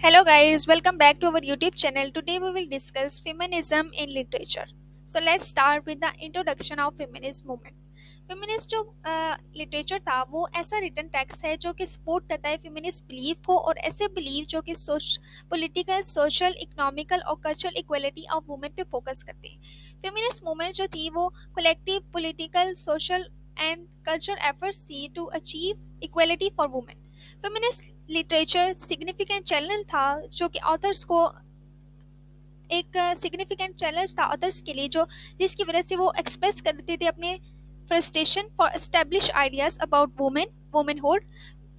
Hello guys, welcome back to our YouTube channel. Today we will discuss feminism in literature. So let's start with the introduction of feminist movement. Feminist जो literature था वो ऐसा written text है जो कि support करता है feminist belief को और ऐसे बिलीफ जो कि पॉलिटिकल सोशल इकोनॉमिकल और कल्चरल इक्वलिटी ऑफ वुमेन पे फोकस करते हैं। फेमिनिस्ट मूवमेंट जो थी वो collective political social and cultural efforts थी to achieve equality for women. Feminist literature significant channel था जो कि ऑथर्स को एक सिग्निफिकेंट चैलेंज था ऑथर्स के लिए, जो जिसकी वजह से वो एक्सप्रेस करते थे अपने frustration for establish ideas about women, womanhood,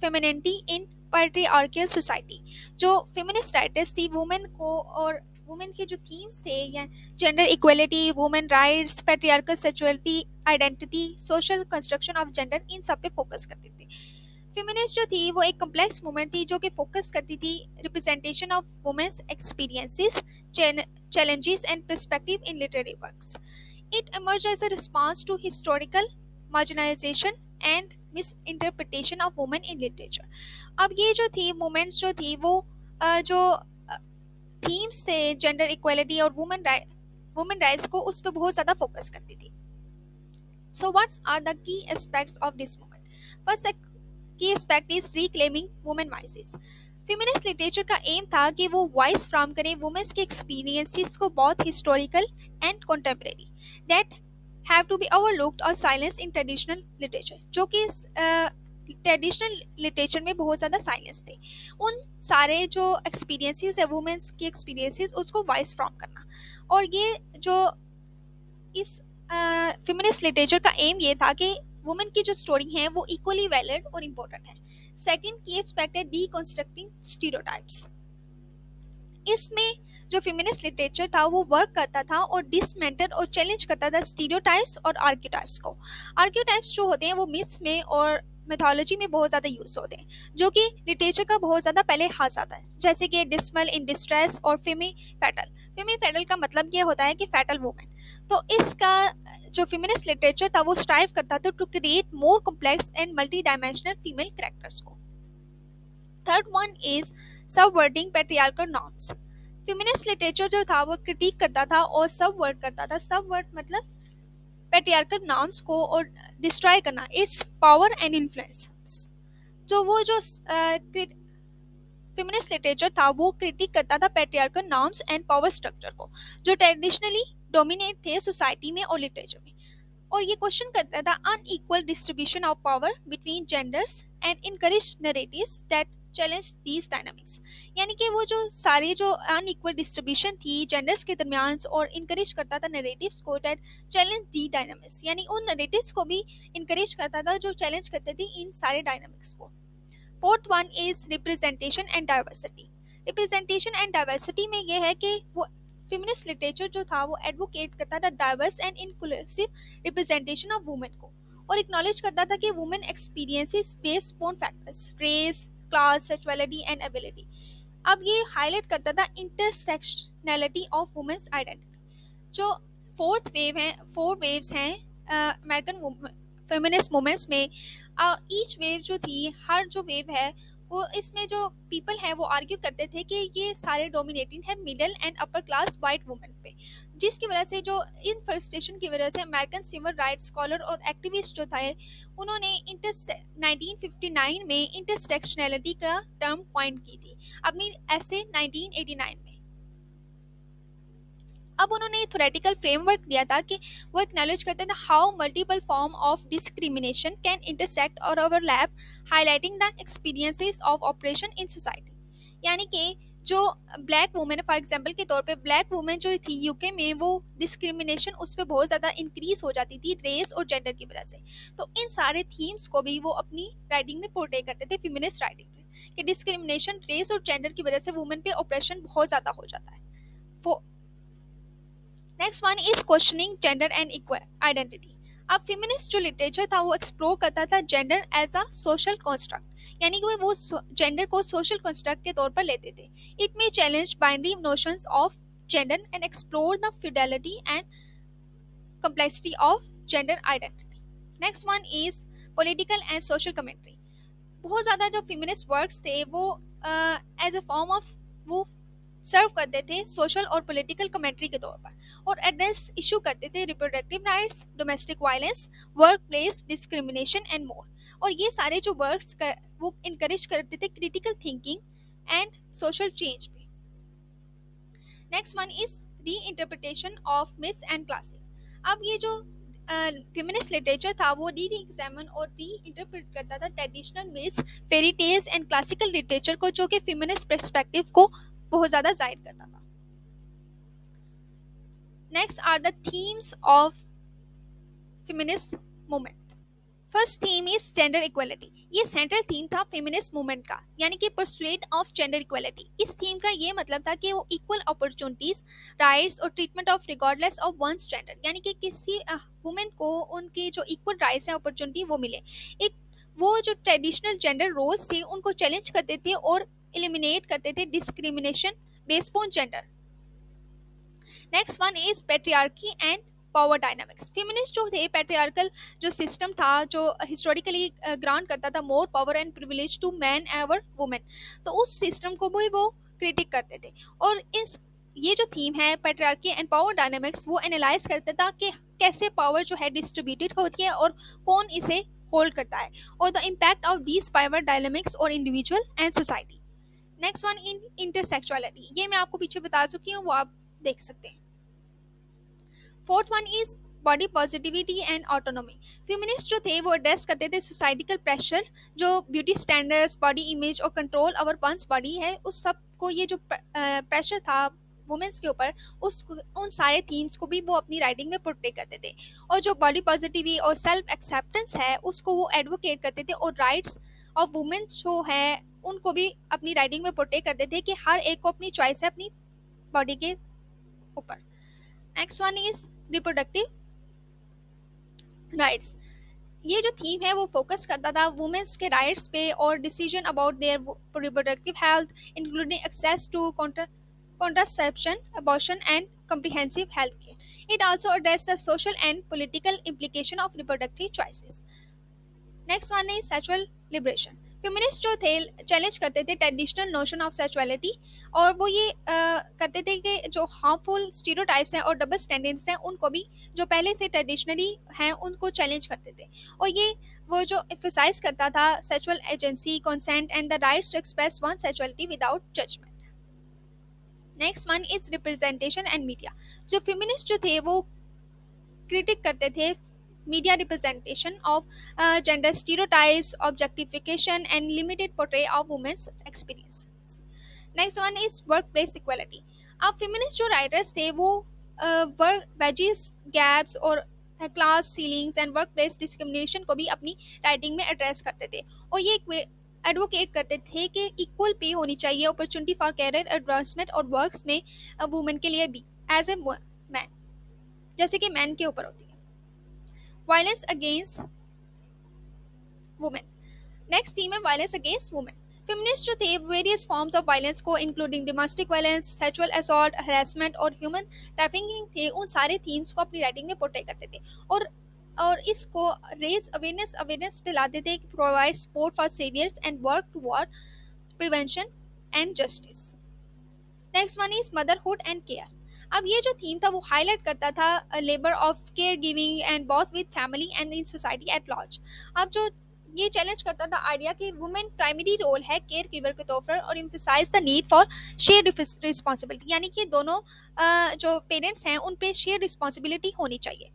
femininity in patriarchal society. जो फेमिनिस्ट राइटर्स थी वुमेन को और वुमेन के जो थीम्स थे या gender equality, women rights, patriarchal sexuality, identity, social construction of gender, इन सब पे फोकस करते थे। फेमिनिस्ट जो थी वो एक कम्प्लेक्स मूवमेंट थी जो कि फोकस करती थी representation of women's experiences, challenges and perspective in literary works. It emerged as a response to historical marginalization and misinterpretation of women in literature. अब ये जो थी मूवमेंट्स जो थी वो जो थीम्स थे जेंडर इक्वलिटी और वुमेन राइट्स को उस पर बहुत ज़्यादा फोकस करती थी। So what are the key aspects of this movement? First key aspect is reclaiming women voices. Feminist literature का एम था कि वो वॉइस फ्रॉम करे वुमेन्स के एक्सपीरियंसेस को, बहुत historical and contemporary, that have to be overlooked और silence in traditional literature, जो कि ट्रेडिशनल लिटरेचर में बहुत ज़्यादा साइलेंस थे। उन सारे जो एक्सपीरियंसेस है वुमेन्स के एक्सपीरियंसेस, उसको वॉइस फ्रॉम करना। और ये जो इस फेमिनिस्ट लिटरेचर का एम ये था कि वुमेन की जो स्टोरी है वो इक्वली वैलिड और इम्पोर्टेंट है। सेकेंड की एस्पेक्ट है डीकंस्ट्रक्टिंग स्टीरियोटाइप्स। इसमें जो फेमिनिस्ट लिटरेचर था वो वर्क करता था और डिसमेंटल और चैलेंज करता था स्टीरियोटाइप्स और आर्किटाइप्स को। आर्किटाइप्स जो होते हैं वो मिथ्स में और मैथोलॉजी में बहुत ज़्यादा यूज होते हैं, जो कि लिटरेचर का बहुत ज़्यादा पहले हाथ आता है, जैसे कि डिस्मल इन डिस्ट्रेस और फेमी फैटल। फेमी फैटल का मतलब ये होता है कि फैटल वुमेन। तो इसका जो फेमिनिस्ट लिटरेचर था वो स्ट्राइव करता था to create more complex and multi dimensional female characters को। Third one is subverting patriarchal norms. Feminist literature जो था वो क्रिटिक करता था और सबवर्ट करता था। सबवर्ट मतलब पैट्रियार्कल नॉर्म्स को और डिस्ट्रॉय करना, इट्स पावर एंड इन्फ्लुएंस। जो वो जो फेमिनिस्ट लिटरेचर था वो क्रिटिक करता था patriarchal norms and power structure को, जो ट्रेडिशनली डोमिनेट थे सोसाइटी में और लिटरेचर में। और ये क्वेश्चन करता था unequal distribution of power between genders and encourage narratives that challenge these dynamics. यानी कि वो जो सारी जो अनइक्वल डिस्ट्रीब्यूशन थी जेंडर्स के दरमियान और इनकरेज करता था नरेटिव्स को दैट चैलेंज दी डायनामिक्स, यानी उन नरेटिव्स को भी इनकरेज करता था जो चैलेंज करते थे इन सारे डायनामिक्स को। Fourth one is representation and diversity. Representation and diversity में ये है कि वो फेमिनिस्ट लिटरेचर जो था वो एडवोकेट करता था diverse and inclusive representation of women को, और एक्नॉलेज करता था कि women experiences based on factors, race, class, sexuality and ability. अब ये हाईलाइट करता था इंटरसेक्शनैलिटी ऑफ वुमेन्स आइडेंटिटी। जो फोर वेव्स हैं अमेरिकन फेमिनिस्ट मूवमेंट्स में। ईच वेव जो थी, हर जो वेव है वो इसमें जो पीपल हैं वो आर्ग्यू करते थे कि ये सारे डोमिनेटिंग है middle and upper class white women पे, जिसकी वजह से जो इन फ्रस्ट्रेशन की वजह से अमेरिकन सिविल राइट्स स्कॉलर और एक्टिविस्ट जो थे उन्होंने 1959 में इंटरसेक्शनैलिटी का टर्म कॉइन की थी अपनी ऐसे 1989 में। अब उन्होंने थ्योरेटिकल फ्रेमवर्क दिया था कि वो एक्नॉलेज करते थे how multiple form of discrimination can intersect और overlap, highlighting the experiences of oppression in society. यानी कि जो ब्लैक वुमेन, फॉर एग्जांपल के तौर पे ब्लैक वुमेन जो थी यूके में, वो डिस्क्रिमिनेशन उस पर बहुत ज़्यादा इंक्रीज हो जाती थी रेस और जेंडर की वजह से। तो इन सारे थीम्स को भी वो अपनी राइटिंग में पोर्ट्रे करते थे फेमिनिस्ट राइटिंग में, कि डिस्क्रिमिनेशन रेस और जेंडर की वजह से वुमेन पे ऑपरेशन बहुत ज़्यादा हो जाता है। Next one is questioning gender and equal identity. अब फेमिनिस्ट जो लिटरेचर था वो एक्सप्लोर करता था gender as a social construct, यानी कि वो जेंडर को सोशल कंस्ट्रक्ट के तौर पर लेते थे। It may challenge binary notions of gender and explore the Fidelity and complexity of gender identity. Next one is political and social commentary. बहुत ज़्यादा जो feminist works थे वो as a form of वो सर्व करते थे सोशल और पॉलिटिकल कमेंट्री के तौर पर, और एड्रेस इशू करते थे reproductive rights, domestic violence, work place discrimination and more. और ये सारे जो वर्क्स वो इनकरेज करते थे critical thinking and social change पे। Next one is reinterpretation of myths and classic. अब ये जो फेमिनिस्ट लिटरेचर था वो री एग्जामिन और री इंटरप्रेट करता था traditional myths, fairy tales and classical literature को, जो कि फेमिनिस्ट पर्सपेक्टिव को बहुत ज़्यादा जाहिर करता था। Next are the themes of feminist movement. First theme is gender equality. ये सेंट्रल थीम था फेमिनिस्ट मूवमेंट का, यानी कि परसुएट ऑफ जेंडर इक्वलिटी। इस थीम का ये मतलब था कि वो इक्वल अपॉर्चुनिटीज, राइट्स और treatment of regardless of one's gender, यानी कि किसी वुमेन को उनके जो इक्वल राइट्स हैं, अपॉर्चुनिटी वो मिले। इट वो जो ट्रेडिशनल जेंडर रोल्स थे उनको चैलेंज करते थे और एलिमिनेट करते थे discrimination based on gender. Next one is patriarchy and power dynamics. Feminist जो थे पेट्रियार्कल जो सिस्टम था, जो हिस्टोरिकली ग्रांट करता था more power and privilege to man over women, तो उस सिस्टम को भी वो क्रिटिक करते थे। और इस ये जो थीम है पेट्रियार्की एंड पावर डायनामिक्स, वो एनालाइज करता था कि कैसे पावर जो है डिस्ट्रीब्यूटेड होती है और कौन इसे होल्ड करता है, और the impact of these power dynamics और individual and society. Next one in intersexuality, ये मैं आपको पीछे बता चुकी हूँ, वो आप देख सकते हैं। Fourth one is body positivity and autonomy. Feminist जो थे वो एड्रेस करते थे सोसाइटिकल प्रेशर, जो ब्यूटी स्टैंडर्ड्स, बॉडी इमेज और कंट्रोल ओवर वंस बॉडी है, उस सब को, ये जो प्रेशर था वुमेन्स के ऊपर, उस उन सारे थीम्स को भी वो अपनी राइटिंग में पोर्ट्रे करते थे। और जो बॉडी पॉजिटिविटी और सेल्फ एक्सेप्टेंस है उसको वो एडवोकेट करते थे, और राइट्स ऑफ वुमेन्स जो है उनको भी अपनी राइटिंग में पोर्ट्रे करते थे कि हर एक को अपनी चॉइस है अपनी बॉडी के ऊपर। Next one is reproductive rights. ये जो थीम है वो फोकस करता था वुमेन्स के राइट्स पे और decision about their reproductive health, including access to contraception, abortion, and comprehensive health care. It also addressed the social and political implication of reproductive choices. Next one is sexual liberation. Feminist जो थे challenge करते थे traditional notion of sexuality, और वो ये करते थे कि जो हार्मफुल स्टीरियोटाइप्स हैं और डबल स्टैंडर्ड्स हैं उनको भी, जो पहले से ट्रेडिशनली हैं, उनको चैलेंज करते थे। और ये वो जो एम्फसाइज करता था sexual agency, consent and the rights to express one sexuality without judgment. Next one is representation and media. जो फेमिनिस्ट जो थे वो क्रिटिक करते थे media representation of gender stereotypes, objectification and limited portray of women's experience. Next one is workplace equality. अब feminist जो writers थे वो वर्क वेजेस गैप्स और glass ceilings and work place discrimination को भी अपनी राइटिंग में एड्रेस करते थे, और ये एडवोकेट करते थे कि इक्वल पे होनी चाहिए अपॉर्चुनिटी फॉर कैरियर एडवांसमेंट और वर्क्स में वुमेन के लिए भी एज ए मैन, जैसे कि मैन के ऊपर होती है। Violence against women. Next theme है वायलेंस अगेंस्ट वुमेन। फेमिनिस्ट जो थे वेरियस फॉर्म्स ऑफ वायलेंस को, including domestic violence, sexual assault, harassment और ह्यूमन ट्रैफिकिंग थे, उन सारे थीम्स को अपनी राइटिंग में पोर्ट्रे करते थे, और इसको रेज अवेयरनेस फैलाते थे, provide support for survivors and work toward prevention and justice. Next one is motherhood and care. अब ये जो थीम था वो हाईलाइट करता था labour of caregiving and both with family and in society at large. अब जो ये चैलेंज करता था आइडिया कि वुमेन प्राइमरी रोल है केयर गिवर के तौर पर, और emphasise the need for share responsibility, यानी कि दोनों जो पेरेंट्स हैं उन पे शेयर रिस्पॉन्सिबिलिटी होनी चाहिए।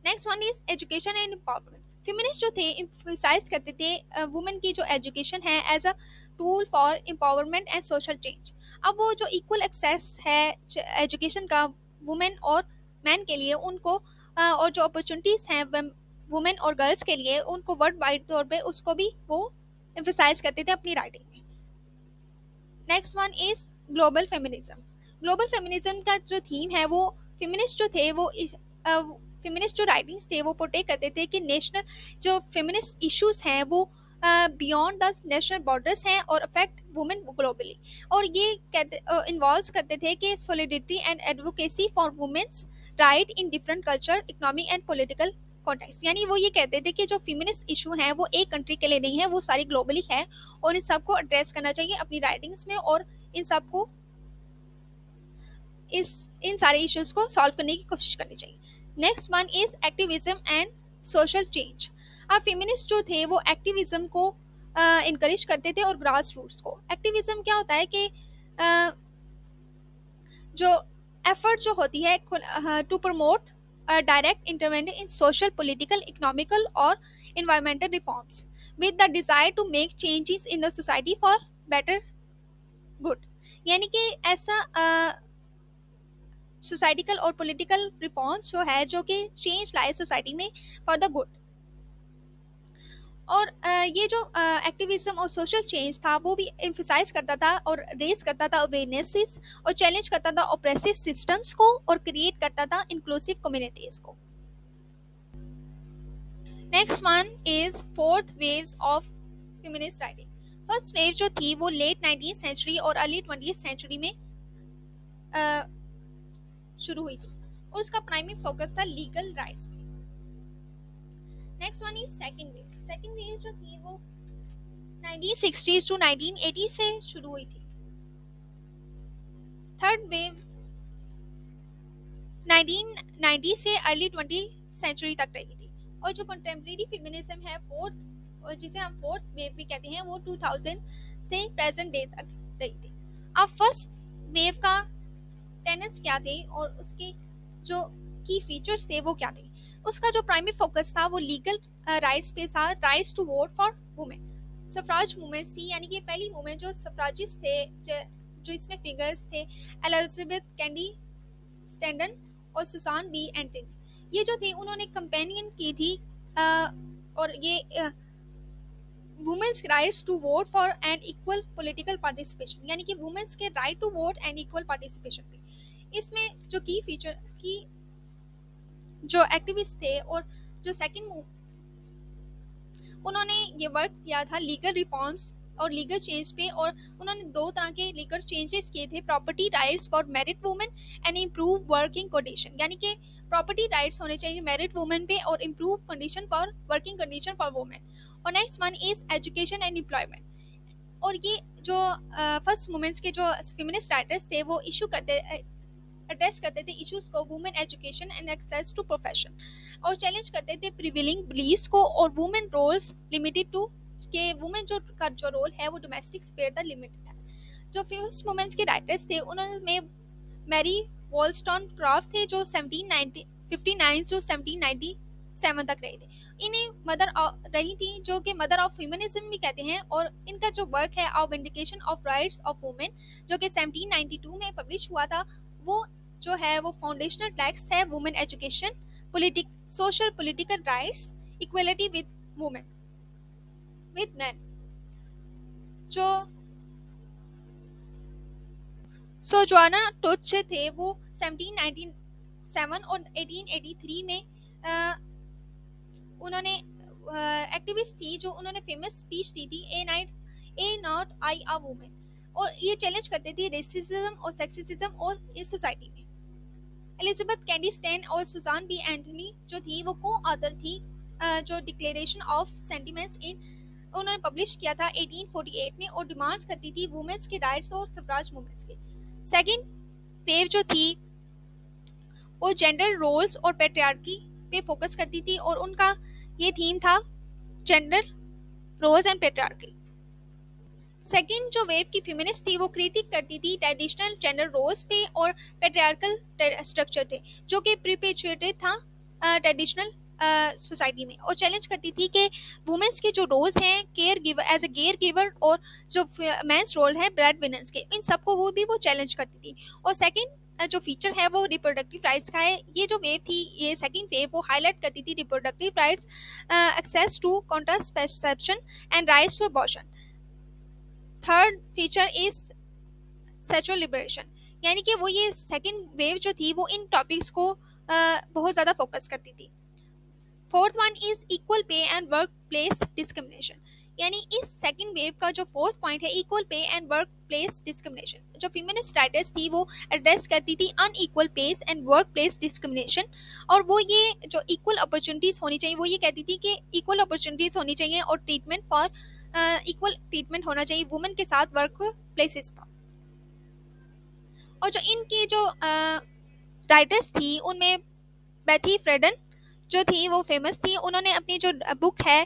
Next one is education and empowerment. Feminist जो थे एम्फसाइज करते थे वुमेन की जो एजुकेशन है as a tool for empowerment and social change. अब वो जो इक्वल एक्सेस है एजुकेशन का वुमेन और मैन के लिए, उनको और जो अपॉर्चुनिटीज़ हैं वुमेन और गर्ल्स के लिए, उनको वर्ल्ड वाइड तौर पे उसको भी वो एम्फसाइज करते थे अपनी राइटिंग में। Next one is global feminism. Global feminism का जो थीम है वो फेमिनिस्ट जो थे वो फेमिनिस्ट जो राइटिंग्स थे वो पोर्ट्रे करते थे कि नेशनल जो फेमिनिस्ट इश्यूज हैं वो बियॉन्ड द नेशनल बॉर्डर्स हैं और अफेक्ट वुमेन ग्लोबली, और ये इन्वॉल्व करते थे कि solidarity and advocacy for women's right in different culture, economic and political context, यानी वो ये कहते थे कि जो फेमिनिस्ट इशू हैं वो एक कंट्री के लिए नहीं है, वो सारी ग्लोबली है और इन सबको एड्रेस करना चाहिए अपनी राइटिंग्स में और इन सबको इन सारे इश्यूज को सॉल्व करने की कोशिश करनी चाहिए। Next one is activism and social change. अब फेमिनिस्ट जो थे वो एक्टिविज्म को इनकरेज करते थे और ग्रास रूट्स को। एक्टिविज्म क्या होता है कि जो एफर्ट जो होती है to promote direct intervention in social, political, economical और environmental reforms with the desire to make changes in the society for better good, यानी कि ऐसा सोसाइटिकल और पॉलिटिकल रिफॉर्म्स जो है जो कि चेंज लाए सोसाइटी में फॉर द गुड। और ये जो एक्टिविज्म और सोशल चेंज था वो भी एम्फसाइज करता था और रेज करता था अवेयरनेसेस और चैलेंज करता था ऑप्रेसिव सिस्टम्स को और क्रिएट करता था इंक्लूसिव कम्युनिटीज को। Next one is fourth waves of feminist writing. First wave जो थी वो लेट 19th सेंचुरी और अर्ली 20th सेंचुरी में शुरू हुई थी और उसका प्राइमरी फोकस था लीगल राइट्स पे। Next one is second wave. Second wave जो थी वो 1960s टू 1980 से शुरू हुई थी। थर्ड वेव 1990 से अर्ली 20th सेंचुरी तक रही थी और जो कंटेम्प्रेरी फेमिनिज्म है फोर्थ, और जिसे हम फोर्थ वेव भी कहते हैं, वो 2000 से प्रेजेंट डे तक रही थी। अब फर्स्ट वेव का टेनेट्स क्या थे और उसके जो की फीचर्स थे वो क्या थे। उसका जो प्राइमरी फोकस था वो लीगल राइट्स पे था, rights to vote for women. Suffrage movement थी, यानी कि पहली मूवमेंट जो सफराजिस्ट थे, जो इसमें फिगर्स थे एलिजाबेथ कैंडी स्टैंडन और सुसान बी एंटनी, ये जो थे उन्होंने कंपेनियन की थी और ये women's rights to vote for and equal political participation, यानी कि वुमेन्स के right to vote and equal participation पे। इसमें जो की फीचर की जो एक्टिविस्ट थे और जो सेकंड उन्होंने ये वर्क किया था लीगल रिफॉर्म्स और लीगल चेंज पे, और उन्होंने दो तरह के लीगल चेंजेस किए थे, property rights for married women and improve working condition, यानी कि प्रॉपर्टी राइट्स होने चाहिए मैरिड वुमेन पे और improve condition for working condition for women. और next one is education and employment. और ये जो फर्स्ट वुमेन्स के जो फेमिनिस्ट राइटर्स थे वो इशू करते एड्रेस करते थे इश्यूज को, women education and access to profession, और चैलेंज करते थे प्रिविलिंग बिलीव्स को और वुमेन रोल्स लिमिटेड टू, के वुमेन जो का जो रोल है वो डोमेस्टिक स्फीयर तक लिमिटेड है। जो फर्स्ट वुमेन्स के राइटर्स थे उन्होंने मैरी वॉलस्टोनक्राफ्ट थे जो 1759 से 1797 तक रहे थे। इन्हें मदर रही थी जो कि मदर ऑफ फेमिनिज्म भी कहते हैं, और इनका जो वर्क है of vindication of rights of women जो कि 1792 में पब्लिश हुआ था, वो जो है वो फाउंडेशनल टेक्स्ट है women education, social political rights, equality with women with man. जो जोआना टोच थे वो 1797 और 1883 में उन्होंने एक्टिविस्ट थी जो उन्होंने फेमस स्पीच दी थी ए नॉट आई अ वुमेन, और ये चैलेंज करते थे रेसिज्म और सेक्सिज्म और इस सोसाइटी में। एलिजाबेथ कैंडी स्टैन और सुसान बी एंथनी जो थी वो को ऑथर थी जो डिक्लेरेशन ऑफ सेंटिमेंट्स इन उन्होंने पब्लिश किया था 1848 में, और डिमांड्स करती थी वुमेन्स के राइट्स और सफराज मूवमेंट्स के। सेकंड वेव जो थी वो जेंडर रोल्स और पैट्रियार्की पे फोकस करती थी, और उनका ये थीम था gender roles and patriarchy. Second जो वेव की फेमिनिस्ट थी वो क्रिटिक करती थी ट्रेडिशनल जेंडर रोल्स पे और पैट्रियार्कल स्ट्रक्चर थे जो कि प्रीपेचुएटेड था ट्रेडिशनल सोसाइटी में, और चैलेंज करती थी कि वुमेन्स के जो रोल्स हैं caregiver as a caregiver और जो मेंस रोल है ब्रेड विनर्स के, इन सबको वो चैलेंज करती थी। और सेकंड जो फीचर है वो रिप्रोडक्टिव राइट्स का है। ये जो वेव थी, ये सेकंड वेव, वो हाईलाइट करती थी reproductive rights, access to contraception and rights to abortion. Third feature is sexual liberation, यानी कि वो ये सेकंड वेव जो थी वो इन टॉपिक्स को बहुत ज़्यादा फोकस करती थी। Fourth one is equal pay and work place discrimination, यानी इस सेकंड वेव का जो फोर्थ पॉइंट है, equal pay and work place discrimination. जो फीमिनिस्ट राइटर्स थी वो एड्रेस करती थी unequal pays and work place discrimination, और वो ये जो इक्वल अपॉर्चुनिटीज होनी चाहिए, वो ये कहती थी कि इक्वल अपॉर्चुनिटीज होनी चाहिए और ट्रीटमेंट फॉर इक्वल ट्रीटमेंट होना चाहिए वुमेन के साथ वर्क प्लेसेस पर। और जो इनकी जो राइटर्स थी उनमें बेथी फ्रेडन जो थी वो फेमस थी। उन्होंने अपनी जो बुक है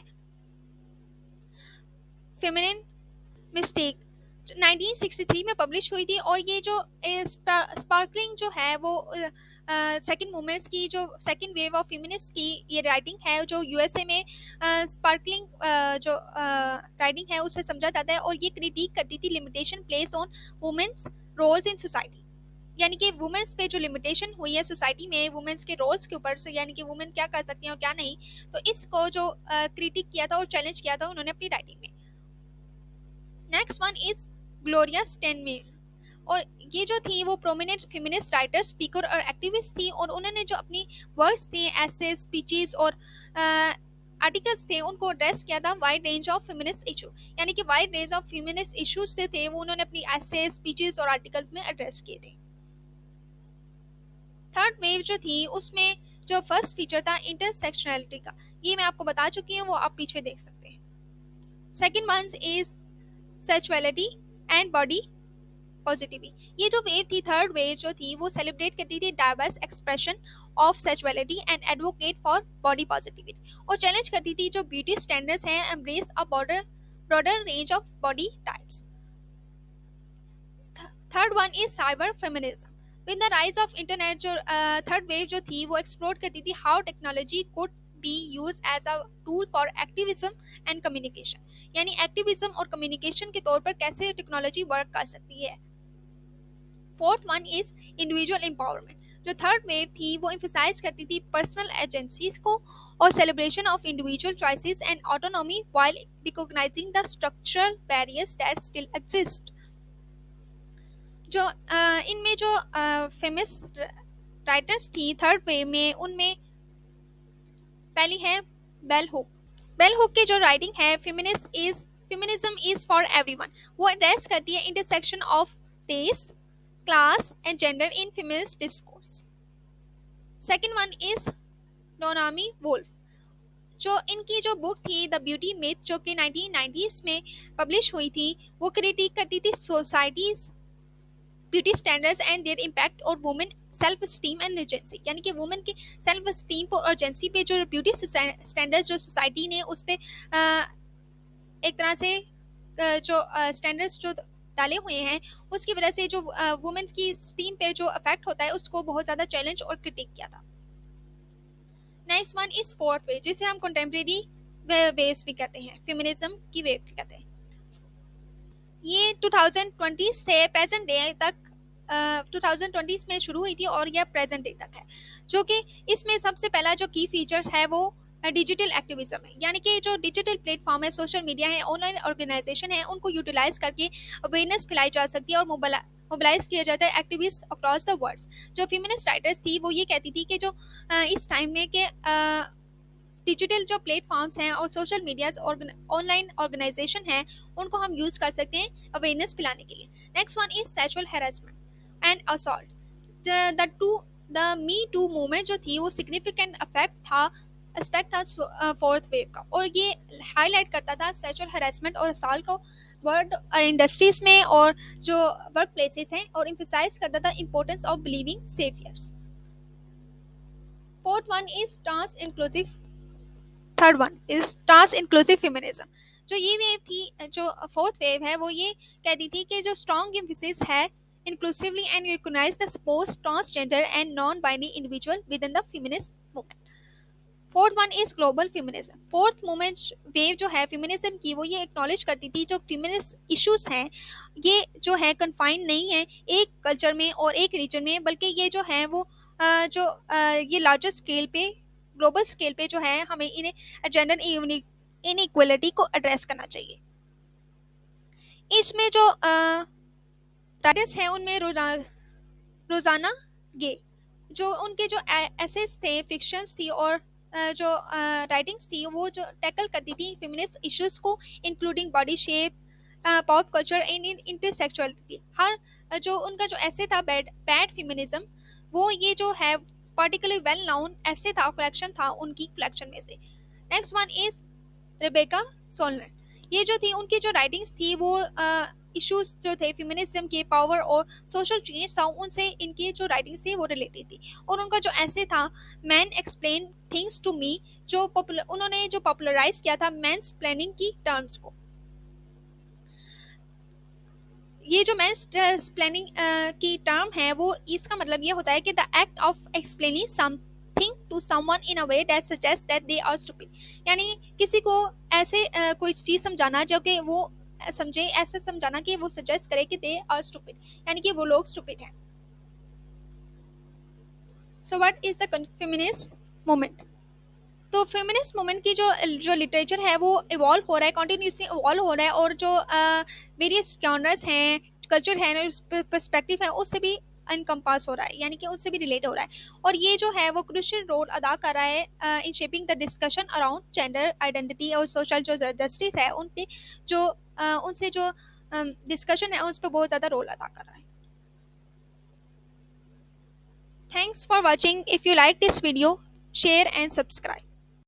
फेमिनिन मिस्टेक 1963 में पब्लिश हुई थी, और ये जो स्पार्कलिंग जो है वो सेकंड मूवमेंट्स की जो सेकंड वेव ऑफ फेमिनिस्ट की ये राइटिंग है जो यूएसए में स्पार्कलिंग जो राइटिंग है उसे समझा जाता है, और ये क्रिटिक करती थी limitation place on women's roles in society. यानी कि वुमेन्स पे जो लिमिटेशन हुई है सोसाइटी में वुमेन्स के रोल्स के ऊपर से, यानी कि वुमेन क्या कर सकती हैं और क्या नहीं, तो इसको जो क्रिटिक किया था और चैलेंज किया था उन्होंने अपनी राइटिंग में। नेक्स्ट वन इज ग्लोरिया स्टेनमेयर, और ये जो थी वो प्रोमिनेंट फेमिनिस्ट राइटर स्पीकर और एक्टिविस्ट थी, और उन्होंने जो अपनी वर्क्स थे ऐसे स्पीचेस और आर्टिकल्स थे उनको एड्रेस किया था wide range of feminist issue. यानी कि wide range of feminist issues से थे वो उन्होंने अपनी ऐसे स्पीचेस और आर्टिकल्स में एड्रेस किए थे। थर्ड वेव जो थी उसमें जो फर्स्ट फीचर था इंटरसेक्शनैलिटी का, ये मैं आपको बता चुकी हूँ, वो आप पीछे देख सकते हैं। Second one is sexuality and body positivity. ये जो वेव थी थर्ड वेव जो थी वो सेलिब्रेट करती थी diverse expression of sexuality and advocate for body positivity, और चैलेंज करती थी जो ब्यूटी स्टैंडर्ड्स हैं embrace a broader range of body types. Third one is cyber feminism. With the rise of internet जो थर्ड वेव जो थी वो explore करती थी how technology could be use as a tool for activism and communication. यानी activism और communication के तौर पर कैसे टेक्नोलॉजी वर्क कर सकती है। Fourth one is individual empowerment. जो थर्ड वेव थी वो एम्फसाइज करती थी पर्सनल एजेंसीज को और celebration of individual choices and autonomy while recognising the structural barriers that still exist. जो इनमें जो फेमस राइटर्स थी थर्ड वेव में उनमें पहली है बेल हुक। बेल हुक की जो राइटिंग है फेमिनिज्म इज फॉर एवरीवन, वो एड्रेस करती है intersection of race class and gender in feminist discourse. Second one is Naomi Wolf. जो इनकी जो बुक थी द ब्यूटी मिथ जो कि 1990s में पब्लिश हुई थी वो क्रिटिक करती थी society's beauty standards and their impact और women self esteem and agency. यानी कि वुमेन की सेल्फ स्टीम और एजेंसी पे जो ब्यूटी स्टैंडर्ड्स जो सोसाइटी ने उस पर एक तरह से जो स्टैंडर्ड्स जो डाले हुए हैं उसकी वजह से जो वुमेन की स्टीम पे जो अफेक्ट होता है उसको बहुत ज़्यादा चैलेंज और क्रिटिक किया था। Next one is fourth way जिसे हम कंटेम्प्रेरी वेव्स भी कहते हैं, फेमिनिज्म की वेव भी कहते हैं। ये 2020 से प्रेजेंट डे तक 2020 में शुरू हुई थी और यह प्रेजेंट डे तक है, जो कि इसमें सबसे पहला जो की फीचर है वो डिजिटल एक्टिविज्म है। यानी कि जो डिजिटल प्लेटफॉर्म है, सोशल मीडिया है, ऑनलाइन ऑर्गेनाइजेशन है, उनको यूटिलाइज करके अवेयरनेस फैलाई जा सकती है और मोबिलाइज किया जाता है एक्टिविस्ट अक्रॉस द वर्ल्ड। जो फेमिनिस्ट राइटर्स थी वो ये कहती थी कि जो इस टाइम में के डिजिटल जो प्लेटफॉर्म्स हैं और सोशल मीडिया ऑनलाइन ऑर्गेनाइजेशन हैं उनको हम यूज़ कर सकते हैं अवेयरनेस फैलाने के लिए। Next one is sexual harassment and assault. The Me Too movement जो थी वो सिग्निफिकेंट एस्पेक्ट था फोर्थ वेव का, और ये हाईलाइट करता था सेक्सुअल हैरेसमेंट और असॉल्ट को वर्ड और इंडस्ट्रीज में और जो वर्क प्लेसेस हैं, और इम्फेसाइज करता था importance of believing survivors. Fourth one is trans inclusive third one is trans inclusive feminism. जो ये वेव थी जो फोर्थ वेव है वो ये कहती थी कि जो स्ट्रॉन्ग एम्फेसिस है inclusively and recognise the sports transgender and non binary individual within the feminist movement. Fourth one is global feminism. Fourth movement wave जो है फेमिनिज्म की वो ये एक्नॉलेज करती थी जो फेमिनिस्ट इश्यूज हैं ये जो है कन्फाइंड नहीं है एक कल्चर में और एक रीजन में, बल्कि ये जो है वो ये लार्जर स्केल पे ग्लोबल स्केल पे जो है हमें इन्हें जेंडर इनइक्वलिटी को एड्रेस करना चाहिए। इसमें जो राइटर्स हैं उनमें रोजाना गे जो उनके जो एसेस थे फिक्शंस थी और जो राइटिंग्स थी वो जो टैकल करती थी फेमिनिस्ट इश्यूज को, including body shape, pop culture and intersexuality. हर जो उनका जो ऐसे था बैड बैड फेमिनिज्म, वो ये जो है पर्टिकुलरली वेल नाउन ऐसे था, कलेक्शन था उनकी कलेक्शन में से। Next one is Rebecca solar. ये जो थी उनकी जो राइटिंग्स थी वो इश्यूज जो थे फेमिनिज्म के, पावर और सोशल चेंज था, उनसे इनकी जो राइटिंग्स थी वो रिलेटेड थी। और उनका जो ऐसे था man explain things to me, जो उन्होंने जो पॉपुलराइज किया था मैंस प्लानिंग की टर्म्स को। ये जो मैंस प्लानिंग की टर्म है वो इसका मतलब ये होता है कि the act of explaining something to someone in a way that suggest that they are stupid. यानी किसी को ऐसे कोई चीज़ समझाना जो कि वो समझे, ऐसे समझाना कि वो सजेस्ट करे कि दे आर स्टूपिड, यानी कि वो लोग स्टूपिड हैं। So what is the feminist movement? तो फेमिनिस्ट मूवमेंट की जो जो लिटरेचर है वो इवॉल्व हो रहा है, कॉन्टीन्यूसली इवॉल्व हो रहा है, और जो वेरियस जॉनर्स हैं, कल्चर है, पर्सपेक्टिव है, उससे भी अनकम्पास हो रहा है, यानी कि उससे भी रिलेट हो रहा है। और ये जो है वो क्रूशियल रोल अदा कर रहा है in shaping the discussion around gender identity और सोशल जो जस्टिस है उन पे, जो उनसे जो डिस्कशन है उस पर बहुत ज़्यादा रोल अदा कर रहा है। Thanks for watching. If you like this video, share and subscribe.